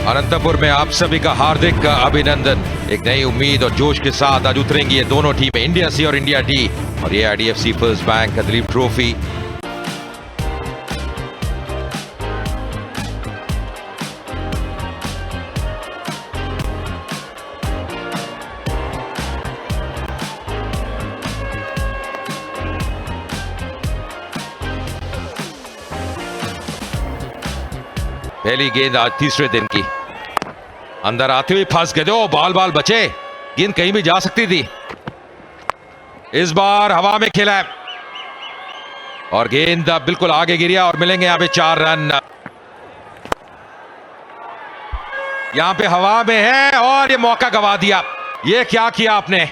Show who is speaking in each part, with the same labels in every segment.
Speaker 1: अनंतपुर में आप सभी का हार्दिक अभिनंदन। एक नई उम्मीद और जोश के साथ आज उतरेंगी ये दोनों टीमें, इंडिया सी और इंडिया डी, और ये IDFC फर्स्ट बैंक का दिलीप ट्रॉफी। पहली गेंद आज तीसरे दिन की, अंदर आते हुए फंस गए। दो बॉल बचे, गेंद कहीं भी जा सकती थी। इस बार हवा में खेला है और गेंद बिल्कुल आगे गिरी और मिलेंगे यहां पे 4 रन। यहां पे हवा में है और ये मौका गवा दिया। ये क्या किया आपने?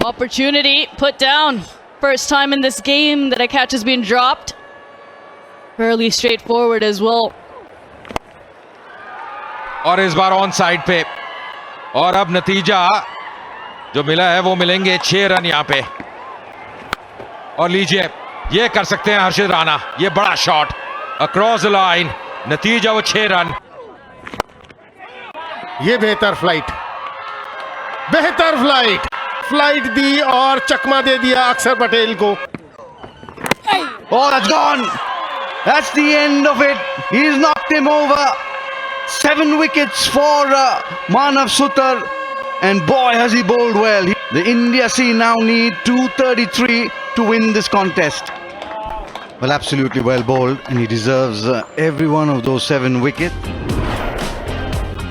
Speaker 2: Opportunity put down. First time in this game that a catch has been dropped. Fairly straightforward as well.
Speaker 1: और इस बार ऑन साइड पे, और अब नतीजा जो मिला है वो मिलेंगे 6 रन यहां पे। और लीजिए, ये कर सकते हैं हर्षित राणा, ये बड़ा शॉट अक्रॉस द लाइन, नतीजा वो 6 रन।
Speaker 3: ये बेहतर फ्लाइट दी और चकमा दे दिया अक्षर पटेल को।
Speaker 4: Oh, that's gone. That's the end of it. He's knocked him over. 7 wickets for Manav Sutar, and boy has he bowled well. The India C now need 233 to win this contest. Well, absolutely well bowled, and he deserves every one of those 7 wickets.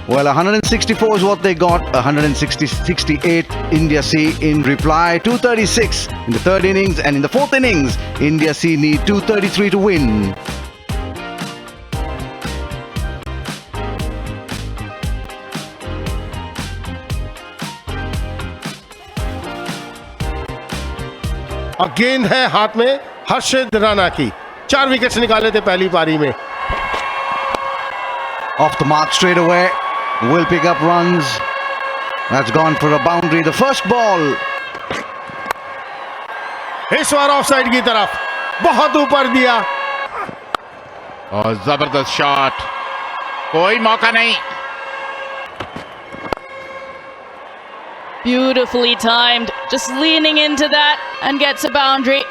Speaker 4: Well, 164 is what they got. 168 India C in reply. 236 in the third innings, and in the fourth innings, India C need 233 to win.
Speaker 3: और गेंद है हाथ में हर्षित राणा की। 4 wickets निकाले थे पहली पारी में।
Speaker 4: Off the mark straight away. Will pick up runs. That's gone for a boundary. The first ball.
Speaker 3: इस बार ऑफ साइड की तरफ बहुत ऊपर दिया
Speaker 5: और जबरदस्त शॉट, कोई मौका नहीं।
Speaker 2: Beautifully timed. Just leaning into that and gets a boundary.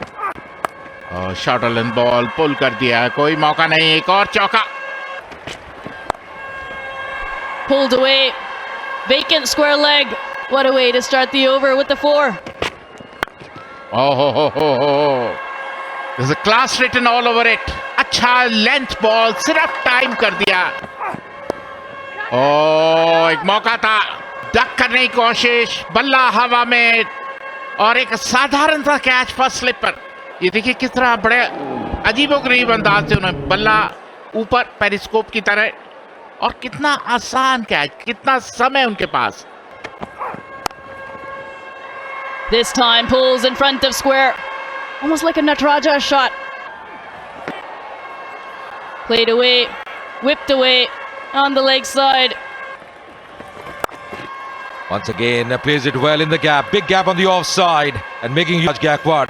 Speaker 5: और शॉर्टर लेंथ बॉल पुल कर दिया, कोई मौका नहीं। एक और चौका।
Speaker 2: Pulled away. Vacant square leg. What a way to start the over with the 4.
Speaker 5: Oh. There's a class written all over it. अच्छा लेंथ बॉल, सिर्फ टाइम कर दिया। एक मौका था, डक करने की कोशिश, बल्ला हवा में और एक साधारण सा कैच फर्स्ट स्लिप पर। ये देखिए किस तरह बड़े अजीबोगरीब अंदाज से उन्होंने बल्ला ऊपर पेरिस्कोप की तरह, और कितना आसान कैच, कितना समय उनके पास।
Speaker 2: This time pulls in front of square. Almost like a Nataraja shot. Played away, whipped away on the leg side.
Speaker 1: Once again, plays it well in the gap. Big gap on the offside and making huge Gaikwad.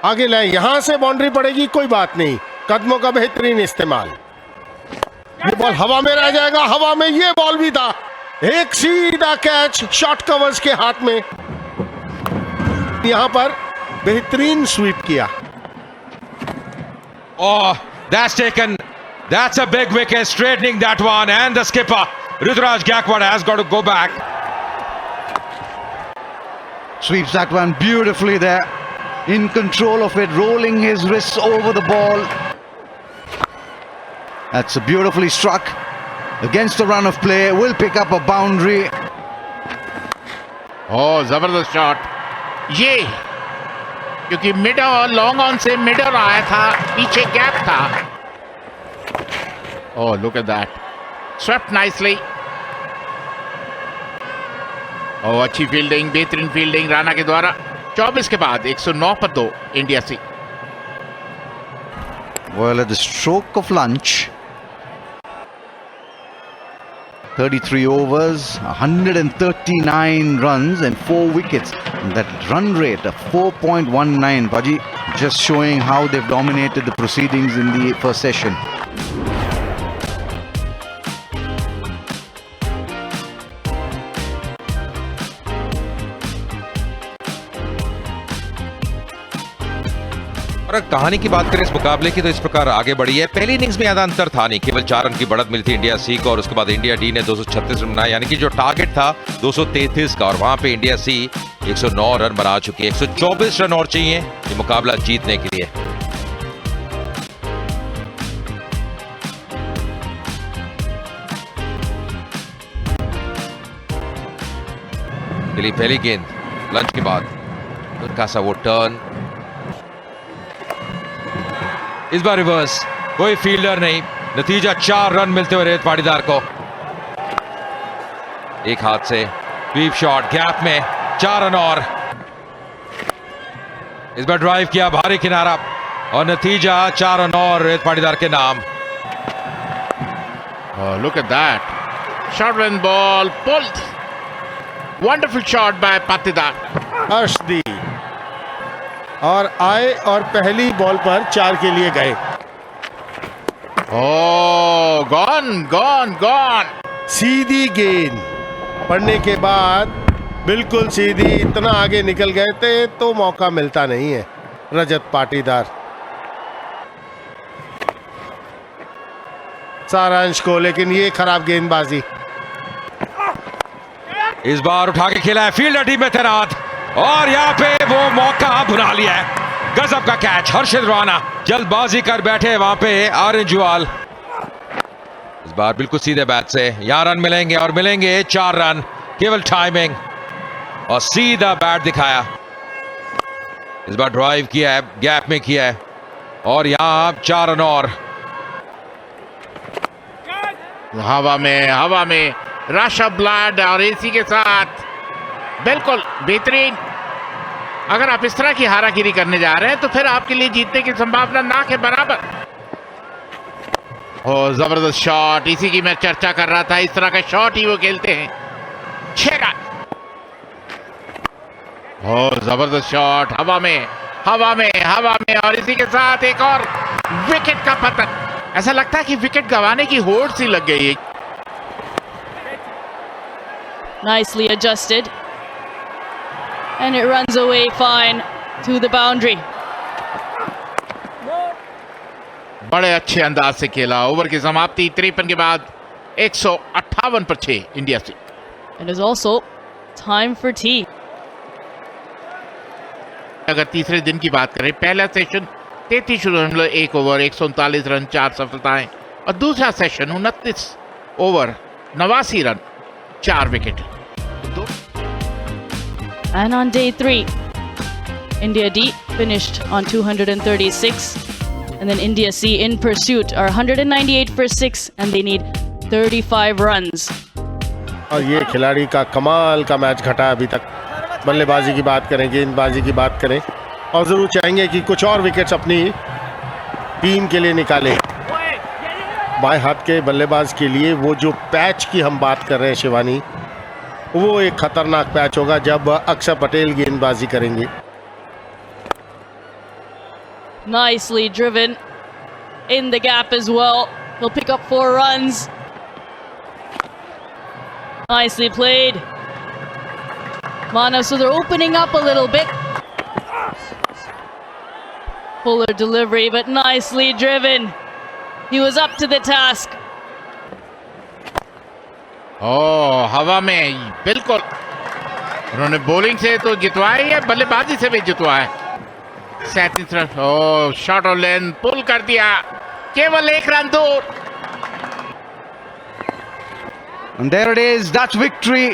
Speaker 3: आगे लाए, यहां से boundary पड़ेगी, कोई बात नहीं। कदमों का बेहतरीन इस्तेमाल। ये बॉल हवा में रह जाएगा, हवा में ये बॉल भी था। एक सीधा कैच शॉर्ट कवर्स के हाथ में, यहां पर बेहतरीन स्वीप किया।
Speaker 1: Oh, that's taken. That's a big wicket, straightening that one, and the skipper Ruturaj Gaikwad has got to go back.
Speaker 4: Sweeps that one beautifully there. In control of it, rolling his wrists over the ball. That's a beautifully struck against the run of play. Will pick up a boundary.
Speaker 5: जबरदस्त shot ये, क्योंकि मिडर long on से मिडर आया था, पीछे gap था। Look at that, swept nicely. अच्छी fielding, बेहतरीन फील्डिंग राणा के द्वारा। 24 के बाद 109 पर 2 India C.
Speaker 4: Well, at the stroke of lunch, 33 overs, 139 runs and 4 wickets. And that run rate of 4.19, Baji, just showing how they've dominated the proceedings in the first session.
Speaker 1: और अगर कहानी की बात करें इस मुकाबले की तो इस प्रकार आगे बढ़ी है। पहली इनिंग्स में ज्यादा अंतर था नहीं, केवल 4 रन की बढ़त मिली थी इंडिया सी को और उसके बाद इंडिया डी ने 236 रन बनाए, यानी कि जो टारगेट था 233 का और वहां पे इंडिया सी 109 रन बना चुकी है। 124 रन और चाहिए ये मुकाबला जीतने के लिए। पहली गेंद लंच के बाद हल्का सा वो टर्न, इस बार रिवर्स, कोई फील्डर नहीं, नतीजा 4 रन मिलते हुए रेत पाटीदार को। एक हाथ से स्वीप शॉट, गैप में 4 रन और। इस बार ड्राइव किया भारी किनारा और नतीजा 4 रन और रेत पाटीदार के नाम।
Speaker 5: Oh, look at that. Short run ball pulled. Wonderful shot by Patidar.
Speaker 3: Arshdeep और आए और पहली बॉल पर 4 के लिए गए।
Speaker 5: Oh, gone.
Speaker 3: सीधी गेंद पड़ने के बाद बिल्कुल सीधी, इतना आगे निकल गए थे तो मौका मिलता नहीं है रजत पाटीदार। सारांश को, लेकिन ये खराब गेंदबाजी।
Speaker 1: इस बार उठा के खेला है, फील्डर टीम में तैनात और यहाँ पे वो मौका भुना लिया है। गजब का कैच, हर्षित राणा जल्दबाजी कर बैठे वहां पे आर्यन जुआल। इस बार बिल्कुल सीधे बैट से यहां रन मिलेंगे और मिलेंगे 4 रन, केवल टाइमिंग और सीधा बैट दिखाया। इस बार ड्राइव किया है, गैप में किया है और यहां 4 रन और।
Speaker 5: हवा में रश ऑफ ब्लड और इसी के साथ बिल्कुल बेहतरीन। अगर आप इस तरह की हारागिरी करने जा रहे हैं तो फिर आपके लिए जीतने की संभावना ना के बराबर। ओ जबरदस्त शॉट, इसी की मैं चर्चा कर रहा था, इस तरह का शॉट ही वो खेलते हैं। 6 रन। ओ जबरदस्त शॉट, हवा में और इसी के साथ एक और विकेट का पतन। ऐसा लगता है कि विकेट गंवाने की होड़ सी लग गई है।
Speaker 2: Nicely adjusted. And it runs away fine to the boundary.
Speaker 5: बड़े अच्छे अंदाज से खेला। ओवर की समाप्ति 53 के बाद 158 पर 6 इंडिया से।
Speaker 2: It is also time for tea.
Speaker 5: अगर तीसरे दिन की बात करें, पहला सेशन 33.1 ओवर 139 रन 4 सफलताएं और दूसरा session 29 over 89 run 4 wicket.
Speaker 2: And on day 3, India D finished on 236, and then India C in pursuit are 198 for 6, and they need 35 runs.
Speaker 3: और ये खिलाड़ी का कमाल का मैच घटा अभी तक। बल्लेबाजी की बात करें, गेंदबाजी की बात करें और जरूर चाहेंगे कि कुछ और विकेट्स अपनी टीम के लिए निकाले। बाएं हाथ के बल्लेबाज के लिए वो जो पैच की हम बात कर रहे हैं शिवानी, वो एक खतरनाक पैच होगा जब अक्षर पटेल गेंदबाजी करेंगे।
Speaker 2: Nicely driven in the gap as well. He'll pick up 4 runs. Nicely played. Manav Sudhar opening up a little bit. Fuller delivery, but nicely driven. He was up to the task.
Speaker 5: ओ हवा में बिल्कुल उन्होंने bowling से तो जितवाया है, बल्लेबाजी से भी जितवाया। 37 रन। ओ शॉट और लेंथ पुल कर दिया, केवल 1 रन दूर।
Speaker 4: And there it is, that's victory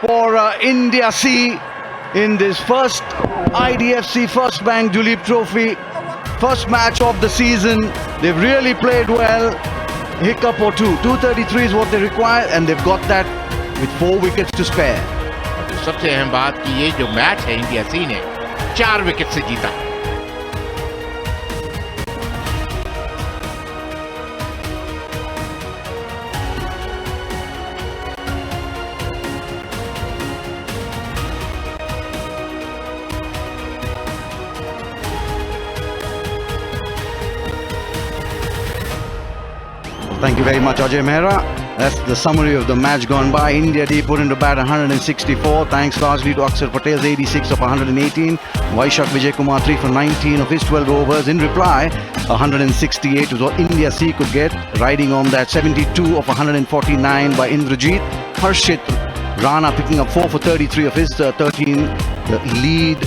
Speaker 4: for India C in this first IDFC First Bank Duleep Trophy, first match of the season. They've really played well. Hiccup or two, 233 is what they require, and they've got that with 4 wickets to spare.
Speaker 5: सबसे अहम बात कि ये जो match है India सी ने 4 wicket से जीता।
Speaker 4: Thank you very much, Ajay Mehra. That's the summary of the match gone by. India D put into bat 164, thanks largely to Akshar Patel's 86 of 118. Vaishak Vijay Kumar 3 for 19 of his 12 overs. In reply, 168 was what India C could get, riding on that 72 of 149 by Indrajit. Harshit Rana picking up 4 for 33 of his 13. The lead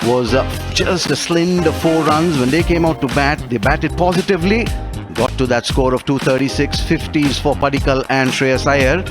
Speaker 4: was just a slender 4 runs. When they came out to bat, they batted positively, got to that score of 236, 50s for Padikkal and Shreyas Iyer.